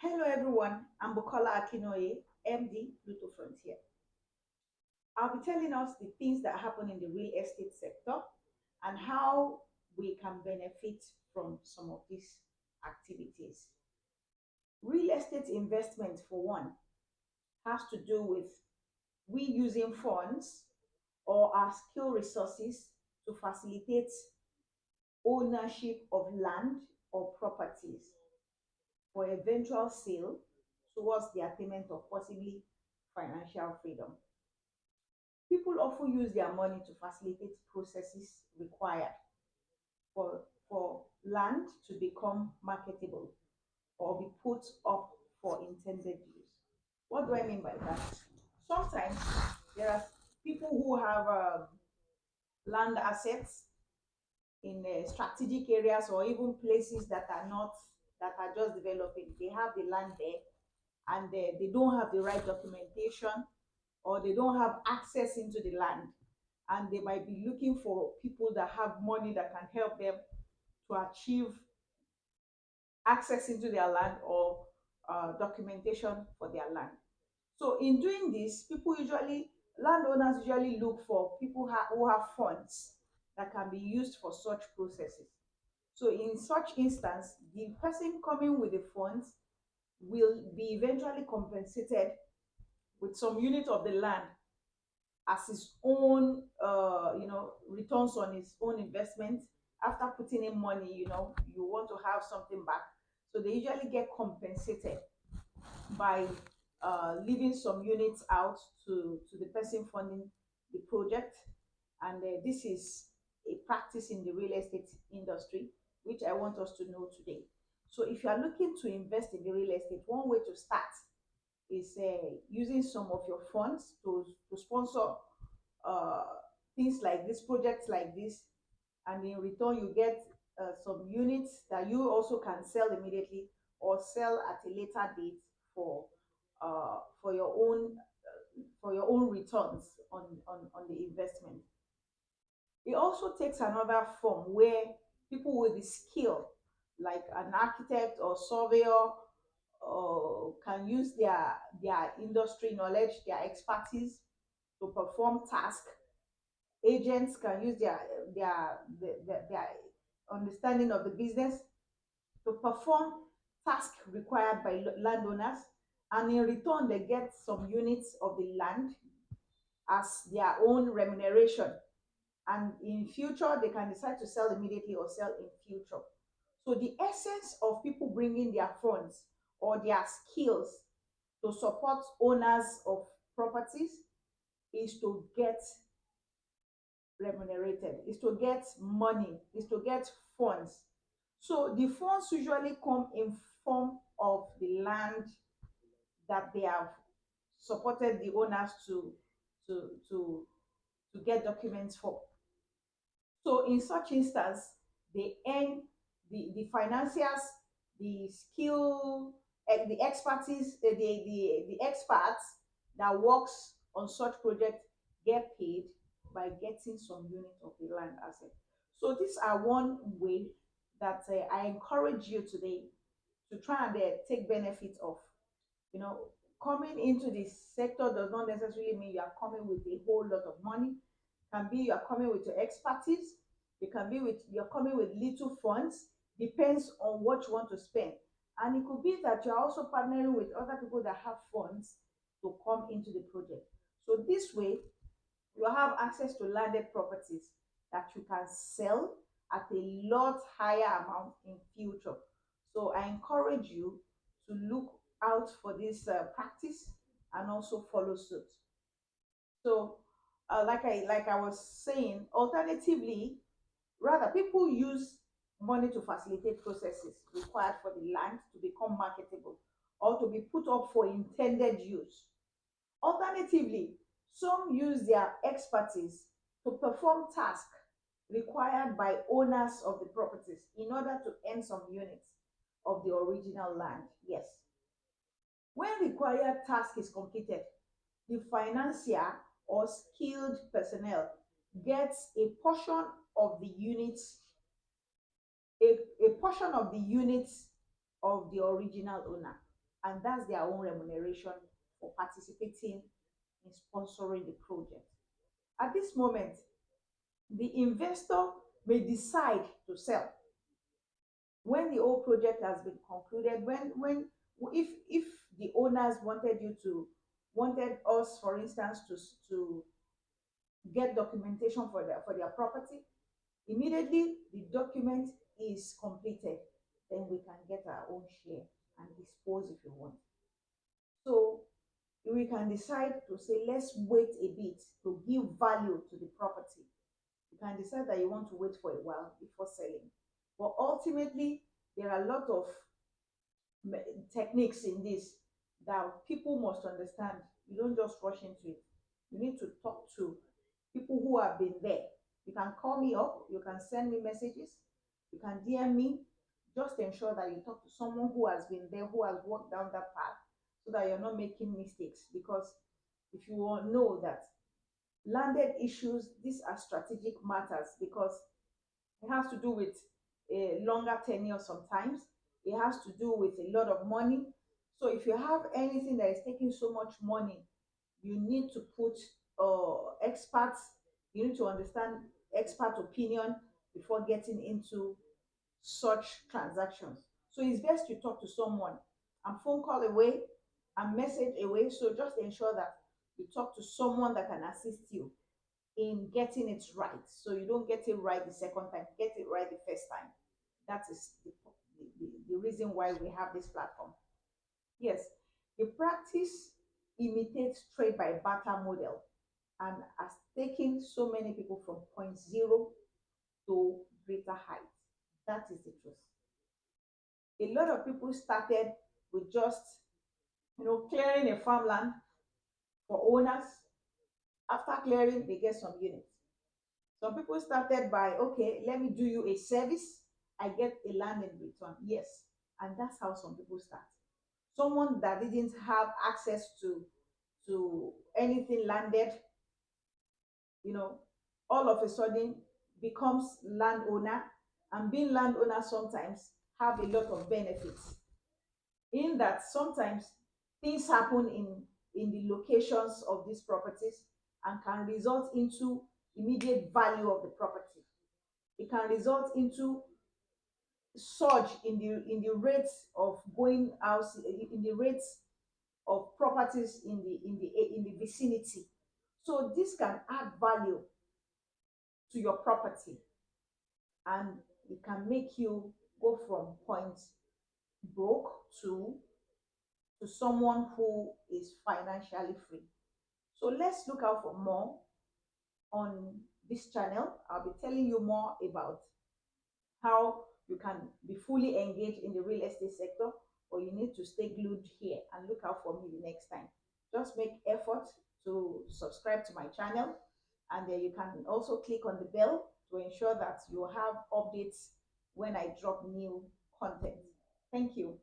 Hello everyone, I'm Bukola Akinoye, MD, Pluto Frontier. I'll be telling us the things that happen in the real estate sector and how we can benefit from some of these activities. Real estate investment, for one, has to do with we using funds or our skill resources to facilitate ownership of land or properties for eventual sale towards the attainment of possibly financial freedom. People often use their money to facilitate processes required for land to become marketable or be put up for intended use. What do I mean by that? Sometimes there are people who have land assets in strategic areas or even places that are not that are just developing. They have the land there and they don't have the right documentation or they don't have access into the land, and they might be looking for people that have money that can help them to achieve access into their land or documentation for their land. So in doing this, landowners usually look for people who have funds that can be used for such processes. So in such instance, the person coming with the funds will be eventually compensated with some unit of the land as his own, returns on his own investment. After putting in money, you want to have something back. So they usually get compensated by leaving some units out to the person funding the project. And this is a practice in the real estate industry, which I want us to know today. So if you are looking to invest in the real estate, one way to start is using some of your funds to sponsor uh, things like this, projects like this, and in return you get some units that you also can sell immediately or sell at a later date for for your own returns on the investment. It also takes another form where people with the skill, like an architect or surveyor, can use their industry knowledge, their expertise to perform tasks. Agents can use their understanding of the business to perform tasks required by landowners, and in return they get some units of the land as their own remuneration, and in future they can decide to sell immediately or sell in future. So the essence of people bringing their funds or their skills to support owners of properties is to get remunerated, is to get money, is to get funds. So the funds usually come in form of the land that they have supported the owners to to to get documents for. So in such instance, they earn the financiers, the skill, the expertise, the experts that works on such projects get paid by getting some unit of the land asset. So these are one way that I encourage you today to try and take benefit of. You know, coming into this sector does not necessarily mean you are coming with a whole lot of money. Can be you are coming with your expertise. It can be with you're coming with little funds. Depends on what you want to spend. And it could be that you're also partnering with other people that have funds to come into the project. So this way, you have access to landed properties that you can sell at a lot higher amount in future. So I encourage you to look out for this practice and also follow suit. So like I was saying, alternatively, rather people use money to facilitate processes required for the land to become marketable or to be put up for intended use. Alternatively, some use their expertise to perform tasks required by owners of the properties in order to earn some units of the original land. Yes. When required task is completed, the financier or skilled personnel gets of the units, a portion of the units of the original owner. and that's their own remuneration for participating in sponsoring the project. At this moment, the investor may decide to sell when the whole project has been concluded. When if the owners wanted us, for instance, to get documentation for their property, immediately the document is completed, then we can get our own share and dispose if you want. So we can decide to say, let's wait a bit to give value to the property. You can decide that you want to wait for a while before selling. But ultimately, there are a lot of techniques in this that people must understand. You don't just rush into it. You need to talk to people who have been there. You can call me up, you can send me messages, you can DM me. Just ensure that you talk to someone who has been there, who has walked down that path, so that you're not making mistakes. Because if you all know that landed issues, these are strategic matters, because it has to do with a longer tenure sometimes. It has to do with a lot of money. So if you have anything that is taking so much money, you need to put experts, you need to understand expert opinion before getting into such transactions. So it's best you talk to someone. I'm phone call away, I'm message away. So just ensure that you talk to someone that can assist you in getting it right. So you don't get it right the second time, get it right the first time. That is the reason why we have this platform. Yes, the practice imitates trade by barter model and has taken so many people from point zero to greater heights. That is the truth. A lot of people started with just clearing a farmland for owners. After clearing, they get some units. Some people started by, okay, let me do you a service, I get a land in return. Yes, and that's how some people start. Someone that didn't have access to anything landed, you know, all of a sudden becomes landowner, and being landowner sometimes have a lot of benefits. In that sometimes things happen in the locations of these properties and can result into immediate value of the property. It can result into surge in the rates of going house, in the rates of properties in the vicinity. So this can add value to your property, and it can make you go from point broke to someone who is financially free. So let's look out for more on this channel. I'll be telling you more about how you can be fully engaged in the real estate sector, or you need to stay glued here and look out for me the next time. Just make effort to subscribe to my channel, and then you can also click on the bell to ensure that you have updates when I drop new content. Thank you.